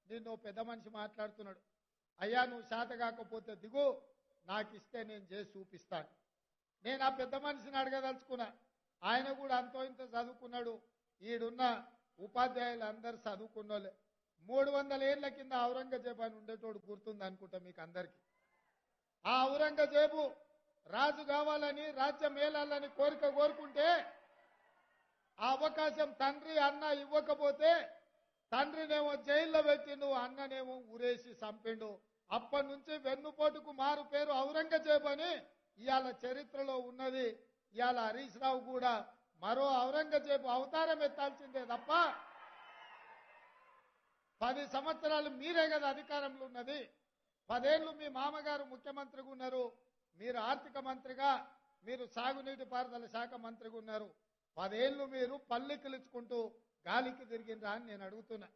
నిన్ను పెద్ద మనిషి మాట్లాడుతున్నాడు, అయ్యా నువ్వు శాత కాకపోతే దిగు, నాకు ఇస్తే నేను చేసి చూపిస్తాను. నేను ఆ పెద్ద మనిషిని అడగదలుచుకున్నా. ఆయన కూడా అంతో ఇంత చదువుకున్నాడు. ఈడున్న ఉపాధ్యాయులు అందరు చదువుకున్నోళ్ళే. 300 ఏళ్ల కింద ఔరంగజేబు అని ఉండేటోడు గుర్తుంది అనుకుంటా మీకు అందరికీ. ఆ ఔరంగజేబు రాజు కావాలని, రాజ్యం మేలాలని కోరుకుంటే ఆ అవకాశం తండ్రి అన్న ఇవ్వకపోతే తండ్రినేమో జైల్లో పెట్టిండు, అన్ననేమో ఊరేసి చంపిండు. అప్పటి నుంచి వెన్నుపోటుకు మారు పేరు ఔరంగజేబు అని ఇవాళ చరిత్రలో ఉన్నది. ఇవాళ హరీష్ రావు కూడా మరో ఔరంగజేబు అవతారం ఎత్తాల్సిందే తప్ప 10 సంవత్సరాలు మీరే కదా అధికారంలో ఉన్నది. 10 ఏళ్లు మీ మామగారు ముఖ్యమంత్రిగా ఉన్నారు, మీరు ఆర్థిక మంత్రిగా, మీరు సాగునీటి పారుదల శాఖ మంత్రిగా ఉన్నారు. 10 ఏళ్లు మీరు పల్లెకిలుచుకుంటూ గాలికి తిరిగిండ్రా అని నేను అడుగుతున్నా.